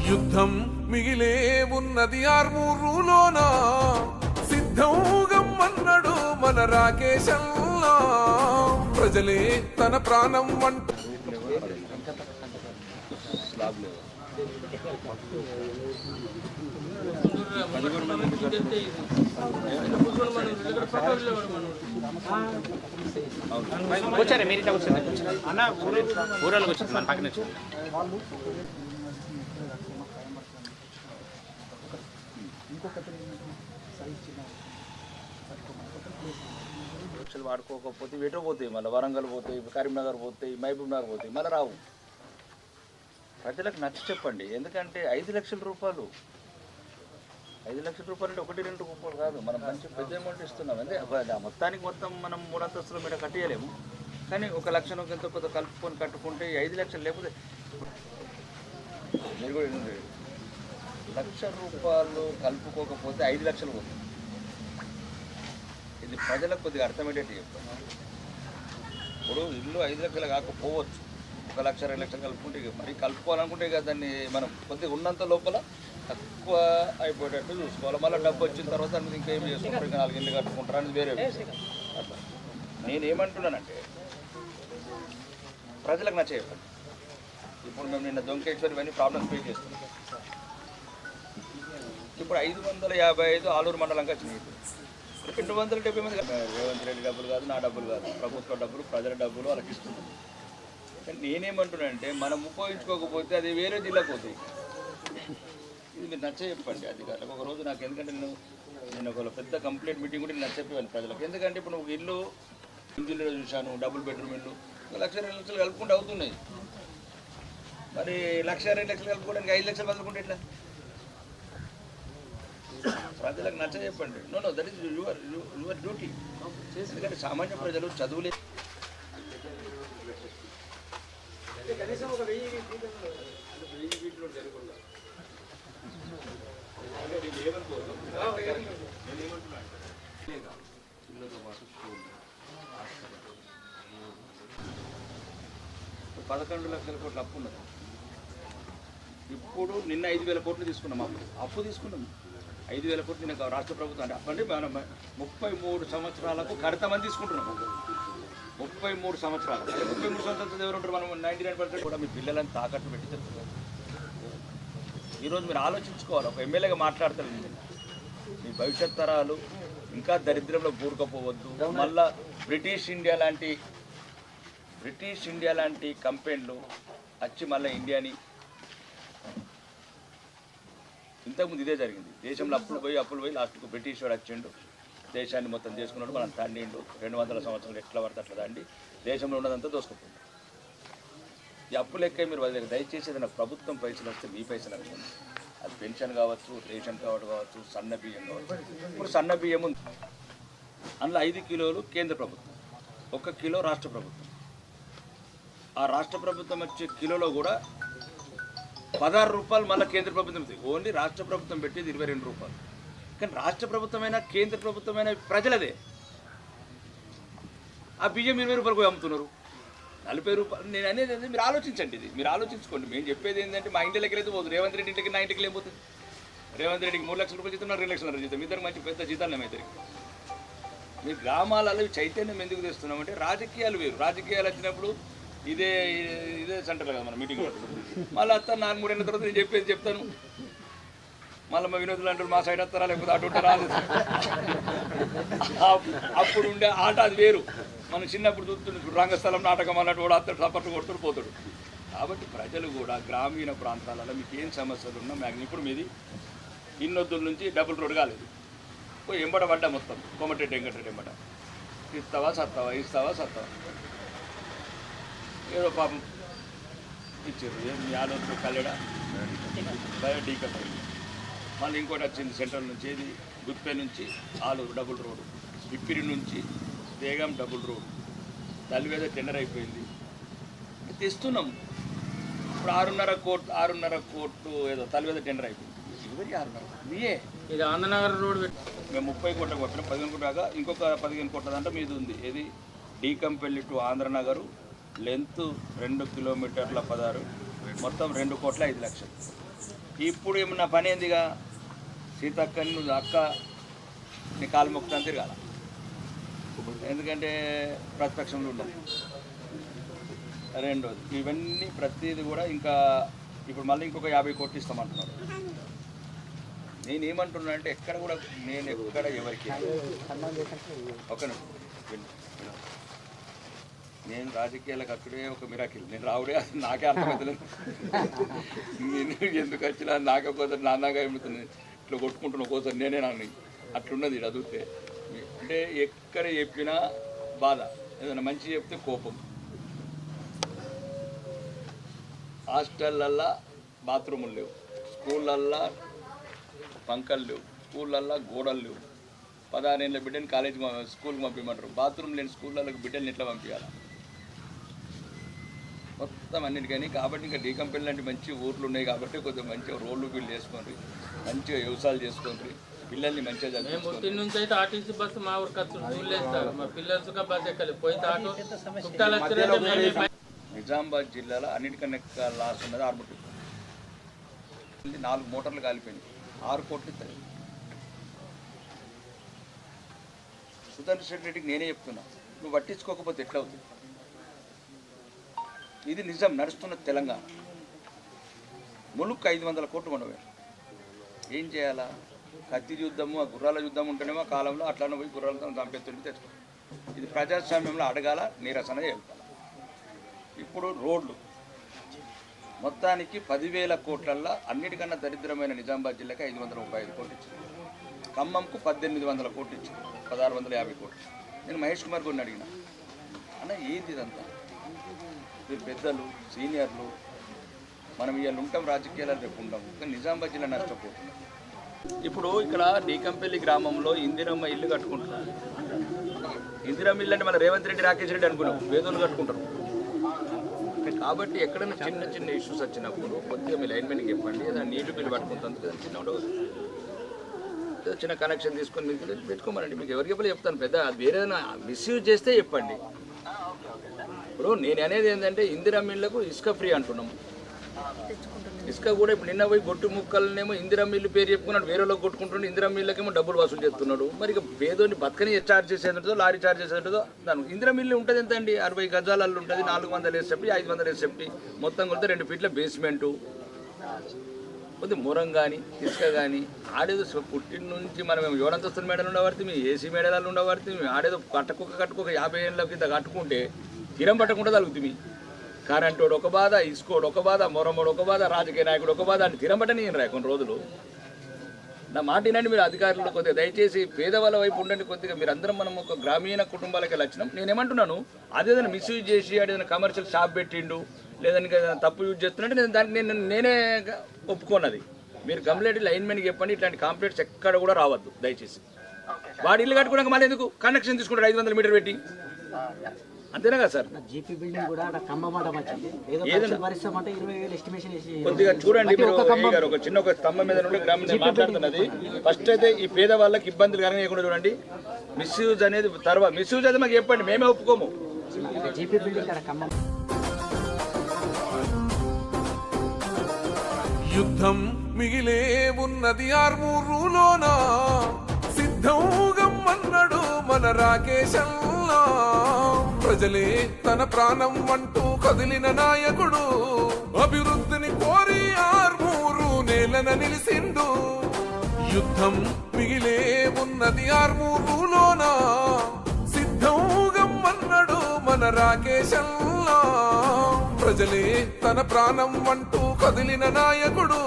యుద్ధం మిగిలే ఉన్నది ఆర్మూరులోన సిద్ధం గమ్మన్నడు మన రాకేశల్లా ప్రజలే తన ప్రాణం వంట వచ్చారా మీరు ఇట్లా వచ్చింది అన్న ఊరాలకు వచ్చింది మన పక్కన వచ్చింది వాడుకోకపోతే ఎటో పోతాయి, మళ్ళీ వరంగల్ పోతాయి, కరీంనగర్ పోతాయి, మహబూబ్ నగర్ పోతాయి, మళ్ళీ రావు. ప్రజలకు నచ్చి చెప్పండి. ఎందుకంటే 5 లక్షల రూపాయలు 5 లక్షల రూపాయలు అంటే 1-2 రూపాయలు కాదు, మనం మంచి పెద్ద అమౌంట్ ఇస్తున్నాం. అంటే మొత్తానికి మొత్తం మనం 3 అంతస్తుల మీద కట్టేయలేము, కానీ 1 లక్ష ఎంతో కొంత కలుపుకొని కట్టుకుంటే 5 లక్షలు. లేకపోతే మీరు కూడా 1 లక్ష రూపాయలు కలుపుకోకపోతే 5 లక్షలు పోతుంది. ఇది ప్రజలకు కొద్దిగా అర్థమయ్యేటట్టు చెప్తాను. ఇప్పుడు ఇల్లు 5 లక్షలు కాకపోవచ్చు, 1 లక్ష 2 లక్షలు కలుపుకుంటే మరి కలుపుకోవాలనుకుంటే కదా దాన్ని మనం కొద్దిగా ఉన్నంత లోపల తక్కువ అయిపోయేటట్టు చూసుకోవాలి. మళ్ళీ డబ్బు వచ్చిన తర్వాత దాన్ని ఇంకేం చేసుకుంటారు, ఇంకా 4 ఇళ్ళు కట్టుకుంటారు అనేది వేరే అట్లా. నేనేమంటున్నానంటే ప్రజలకు నచ్చ చెప్పండి. ఇప్పుడు మేము నిన్న దొంకేశ్వరి ఇవన్నీ ప్రాబ్లమ్స్ ఫేస్ చేస్తున్నాం. ఇప్పుడు 555 ఆలూరు మండలంగా వచ్చినాయి. 270 మంది రేవంత్ రెడ్డి డబ్బులు కాదు, నా డబ్బులు కాదు, ప్రభుత్వ డబ్బులు, ప్రజల డబ్బులు వాళ్ళకి ఇస్తున్నాం. కానీ నేనేమంటున్నానంటే మనం ఉపయోగించుకోకపోతే అది వేరే జిల్లాకు పోతాయి. ఇది మీరు నచ్చ చెప్పండి అధికారులకు. ఒకరోజు నాకు ఎందుకంటే నేను ఒక పెద్ద కంప్లైంట్ మీటింగ్ కూడా నచ్చ చెప్పేవాడిని ప్రజలకు. ఎందుకంటే ఇప్పుడు ఒక ఇల్లు ఇంజిన్లో చూశాను, డబుల్ బెడ్రూమ్ ఇల్లు 1 లక్ష 2 లక్షలు కలుపుకుంటూ అవుతున్నాయి. మరి 1 లక్ష 2 లక్షలు కలుపుకోవడానికి 5 లక్షలు బతుకుంటే ఎట్లా? ప్రజలకు నచ్చ చెప్పండి. Know that is your duty. ఎందుకంటే సామాన్య ప్రజలు చదువులే $11 లక్షల కోట్ల అప్పు ఉన్నది. ఇప్పుడు నిన్న 5,000 కోట్లు తీసుకున్నాం. అప్పు తీసుకున్నాం 5,000 కోట్లు నిన్న రాష్ట్ర ప్రభుత్వం. అంటే అప్పటి మనం 33 సంవత్సరాలకు కడతామని తీసుకుంటున్నాం. 33 సంవత్సరాలు 33 సంవత్సరాలతో ఎవరు ఉంటారు? మనం 99% కూడా మీ పిల్లలని తాకట్టు పెట్టి చెప్తున్నారు. ఈరోజు మీరు ఆలోచించుకోవాలి. ఒక ఎమ్మెల్యేగా మాట్లాడతారు, మీ భవిష్యత్ తరాలు ఇంకా దరిద్రంలో కూరుకుపోవద్దు. మళ్ళా బ్రిటిష్ ఇండియా లాంటి కంపెనీలు వచ్చి మళ్ళీ ఇండియాని, ఇంతకుముందు ఇదే జరిగింది. దేశంలో అప్పులు పోయి లాస్ట్కు బ్రిటిష్ వాడు వచ్చిండు, దేశాన్ని మొత్తం చేసుకున్నాడు, మనం తండిండు. 200 సంవత్సరాలు ఎట్లా పడితే అట్లా తండి దేశంలో ఉన్నదంతా దోసుకుపోయింది. ఈ అప్పు లెక్క మీరు వదిలేదు. దయచేసి ఏదైనా ప్రభుత్వం పైసలు వస్తే మీ పైసలు అనుకోండి. అది పెన్షన్ కావచ్చు, రేషన్ కార్డు కావచ్చు, సన్న బియ్యం కావచ్చు. ఇప్పుడు సన్న బియ్యం ఉంది, అందులో 5 కిలోలు కేంద్ర ప్రభుత్వం, 1 కిలో రాష్ట్ర ప్రభుత్వం. ఆ రాష్ట్ర ప్రభుత్వం వచ్చే కిలోలో కూడా 16 రూపాయలు మళ్ళీ కేంద్ర ప్రభుత్వం. ఓన్లీ రాష్ట్ర ప్రభుత్వం పెట్టేది 22 రూపాయలు. కానీ రాష్ట్ర ప్రభుత్వమైనా కేంద్ర ప్రభుత్వమైనా ప్రజలదే. ఆ బియ్యం 20 రూపాయలు పోయి అమ్ముతున్నారు, 40 రూపాయలు. నేను అనేది మీరు ఆలోచించండి, ఇది మీరు ఆలోచించుకోండి. మేము చెప్పేది ఏంటంటే మా ఇంటి దగ్గర అయితే పోదు. రేవంత్ రెడ్డి ఇంటికి, నా ఇంటికి లేకపోతుంది. రేవంత్ రెడ్డికి 3 లక్షల రూపాయలు జీతం, 2 లక్షల జీతం, ఇద్దరు మంచి పెద్ద జీతాలు ఇద్దరికి. మీ గ్రామాలలో చైతన్యం ఎందుకు తెస్తున్నామంటే రాజకీయాలు వేరు. రాజకీయాలు వచ్చినప్పుడు ఇదే సెంటర్ కదా మన మీటింగ్. మళ్ళీ వస్తాను 4-3 ఏళ్ళ తర్వాత నేను చెప్పేది చెప్తాను. మళ్ళీ మా వినోదులు అంటారు మా సైడ్ వస్తారా లేకపోతే అటు రాదు. అప్పుడు ఉండే ఆట అది వేరు. మనం చిన్నప్పుడు చూస్తుండే రంగస్థలం నాటకం అన్నట్టు కూడా అత్తడు సపట్లు కొడుతూ పోతాడు. కాబట్టి ప్రజలు కూడా గ్రామీణ ప్రాంతాలలో మీకు ఏం సమస్యలు ఉన్నా ఇప్పుడు మీది ఇన్నొద్దుల నుంచి డబుల్ రోడ్ కాలేదు, పోయి ఎంబడ పడ్డా మొత్తం కొమ్మటెడ్డి వెంకటరెడ్డి ఎంబడ. ఇస్తావా సత్తావా, ఇస్తావా సత్తావా, ఏదో పాపం ఇచ్చారు. మీ ఆలోచన కల్లెడ డీకప్. మళ్ళీ ఇంకోటి వచ్చింది సెంట్రల్ నుంచి, ఏది గుత్పే నుంచి ఆలూరు డబుల్ రోడ్, ఇప్పిరి నుంచి బేగం డబుల్ రోడ్, తల్లివేద టెండర్ అయిపోయింది, తెస్తున్నాం. ఇప్పుడు 6.5 కోట్లు ఏదో తల్లివేద టెండర్ అయిపోయింది. 26 మీయే. ఇది ఆంధ్రనగర్ రోడ్ మేము 30 కోట్ల కొట్టినాం, 15 కోట్ల దాకా. ఇంకొక 15 కోట్ల దాంట్లో మీది ఉంది. ఏది డీకంపల్లి టు ఆంధ్రనగరు, లెంత్ 2 కిలోమీటర్ల 16, మొత్తం 2,05,00,000. ఇప్పుడు ఏమన్నా పని ఏందిగా సీతక్కని నువ్వు అక్క నీ కాలు మొక్కుతాను తిరగాల, ఎందుకంటే ప్రతిపక్షంలో ఉండాలి. రెండోది ఇవన్నీ ప్రతిదీ కూడా ఇంకా ఇప్పుడు మళ్ళీ ఇంకొక 50 కోట్లు ఇస్తామంటున్నాడు. నేను ఏమంటున్నా అంటే ఎక్కడ కూడా నేను ఎక్కడ ఎవరికి ఒక నేను రాజకీయాలకు అక్కడే ఒక మిరాకిల్, నేను రావుడే అది నాకే అర్థమవుతలేదు. నేను ఎందుకు వచ్చినా నాకే ఒకసారి నాన్నగా ఏమవుతుంది ఇట్లా కొట్టుకుంటున్నా ఒక్కోసారి నేనే నాన్న అట్లున్నది చదివితే. అంటే ఎక్కడ చెప్పినా బాధ, ఏదైనా మంచి చెప్తే కోపం. హాస్టల్లల్లో బాత్రూములు లేవు, స్కూళ్ళల్లో పంకలు లేవు, స్కూళ్ళల్లో గోడలు లేవు. 16 ఏళ్ళ బిడ్డని కాలేజీ స్కూల్కి పంపించమంటారు. బాత్రూమ్ లేని స్కూళ్ళకి బిడ్డల్ని ఎట్లా పంపించాలి మొత్తం అన్నిటికని. కాబట్టి ఇంకా డీ కంపెనీ లాంటి మంచి ఊర్లు ఉన్నాయి కాబట్టి కొద్దిగా మంచిగా రోడ్లు బిల్లు వేసుకోండి, మంచిగా వ్యవసాయాలు చేసుకోండి, పిల్లల్ని మంచిగా చదివించుకోండి. నుంచి అయితే ఆర్టీసీ బస్సు మా ఊరికి చూడలేదు, మా పిల్లలతో బస్సు ఎక్కలేదు, పోయితే ఆటో నిజామాబాద్ జిల్లాలో అన్నిటికన్నా లాస్ ఉన్నది ఆర్మూర్. 4 మోటార్లు కాలిపోయినాయి, 6 కోట్లు ఇస్తాయి. సుదర్శన్ రెడ్డికి నేనే చెప్తున్నా, నువ్వు పట్టించుకోకపోతే ఎట్లా అవుతుంది? ఇది నిజం నడుస్తున్న తెలంగాణ. ములుక్కు 500 కోట్లు ఉండవు. ఏం చేయాలా? కత్తి యుద్ధము, ఆ గుర్రాల యుద్ధం ఉంటేనేమో కాలంలో అట్లానే పోయి గుర్రాలతో చంపేస్తుంటే తెచ్చుకో. ఇది ప్రజాస్వామ్యంలో అడగాల, నిరసన చేయాలి. ఇప్పుడు రోడ్లు మొత్తానికి 10,000 కోట్లల్లో అన్నిటికన్నా దరిద్రమైన నిజామాబాద్ జిల్లాకి 535 కోట్లు ఇచ్చింది. ఖమ్మంకు 1800 కోట్లు ఇచ్చింది, 1650 కోట్లు. నేను మహేష్ కుమార్ గారిని అడిగిన, అన్న ఏంది ఇదంతా? మీరు పెద్దలు సీనియర్లు, మనం ఇవాళ ఉంటాం రాజకీయాలు, రేపు ఉంటాం, కానీ నిజామాబాద్ జిల్లా నష్టపోతుంది. ఇప్పుడు ఇక్కడ డీకంపల్లి గ్రామంలో ఇందిరమ్మ ఇల్లు కట్టుకుంటున్నారు. ఇందిరమ్మ ఇల్లు అంటే మన రేవంత్ రెడ్డి రాకేష్ రెడ్డి అనుకున్నాం, వేదోళ్ళు కట్టుకుంటారు. కాబట్టి ఎక్కడైనా చిన్న చిన్న ఇష్యూస్ వచ్చినప్పుడు కొద్దిగా మీ లైన్మెన్కి చెప్పండి, ఏదైనా నీటి బిల్లు పట్టుకుంటుంది కదా, చిన్న కనెక్షన్ తీసుకొని మీకు పెట్టుకోమనండి. మీకు ఎవరికి చెప్పలే చెప్తాను, పెద్ద వేరే మిస్యూజ్ చేస్తే చెప్పండి. ఇప్పుడు నేను అనేది ఏంటంటే ఇందిరమ్మ ఇళ్ళకు ఇసుక ఫ్రీ అంటున్నాము. ఇసుక కూడా ఇప్పుడు నిన్న పోయి గొట్టు ముక్కలనేమో ఇందిరమ్మ ఇల్లు పేరు చెప్పుకున్నాడు, వేరే వాళ్ళకి కొట్టుకుంటుండే, ఇందిరమ్మ ఇళ్ళకేమో డబ్బులు వసూలు చేస్తున్నాడు. మరి ఇక పేదోని బతకని ఛార్జ్ చేసేదో లారీ ఛార్జ్ చేసేదో దాని ఇందిరమ్మ ఇల్లు ఉంటుంది ఎంత అండి? 60 గజాలలో ఉంటుంది, 400 ఎస్ఎఫ్టీ, 500 ఎస్ఎఫ్టీ, మొత్తం కొడితే 2 ఫీట్ల బేస్మెంటు, కొద్ది మురం కానీ ఇసుక కానీ. ఆడేదో పుట్టిన నుంచి మనం యోడంతస్తుల మేడలు ఉండబడితే, మీ ఏసీ మేడలు ఉండబడితే, ఆడేదో కట్టుకోక 50 ఏళ్ళ కింద కట్టుకుంటే తీరం పట్టకుండా తగులుతుంది. కరెంటోడు ఒక బాధ, ఇసుకోడు ఒక బాధ, మొరమోడు ఒక బాధ, రాజకీయ నాయకుడు ఒక బాధ అని తీరం పట్టని రా కొన్ని రోజులు. నా మాట వినండి మీరు అధికారులు, కొద్దిగా దయచేసి పేదవాళ్ళ వైపు ఉండండి. కొద్దిగా మీరు అందరం మనం ఒక గ్రామీణ కుటుంబాలకి వచ్చినాం. నేనేమంటున్నాను, అదేదైనా మిస్యూజ్ చేసి అదేదైనా కమర్షియల్ షాప్ పెట్టిండు లేదని తప్పు యూజ్ చేస్తున్నట్టు నేను దానికి నేనే ఒప్పుకోన్నది. మీరు కంప్లీట్ లైన్మెన్కి చెప్పండి, ఇట్లాంటి కంప్లైంట్స్ ఎక్కడ కూడా రావద్దు దయచేసి. వాడి ఇల్లు కట్టుకోవడానికి మళ్ళీ ఎందుకు కనెక్షన్ తీసుకుంటాడు 500 మీటర్ పెట్టి, అంతేనా కదా సార్? జీపీ బిల్డింగ్ కూడా కొద్దిగా చూడండి మీరు, ఒక చిన్న ఒక స్తంభం మీద నుండి గ్రామీణ మాట్లాడుతున్నది. ఫస్ట్ అయితే ఈ పేద వాళ్ళకి ఇబ్బందులు కలగకుండా చూడండి. మిస్యూజ్ అనేది తర్వాత, మిస్యూజ్ అయితే మాకు చెప్పండి, మేమే ఒప్పుకోము. యుద్ధం మిగిలే ఉన్నది ఆర్మూరులోనా, సిద్ధంగం అన్నాడు మన రాకేశల్లా. ప్రజలే తన ప్రాణం అంటూ కదిలిన నాయకుడు, అభివృద్ధిని కోరి ఆర్మూరు నేలన నిలిసిండు. యుద్ధం మిగిలే ఉన్నది ఆర్మూరులోనా, సిద్ధంగం అన్నాడు మన రాకేశల్లా. ప్రజలే తన ప్రాణం అంటూ కదిలిన నాయకుడు.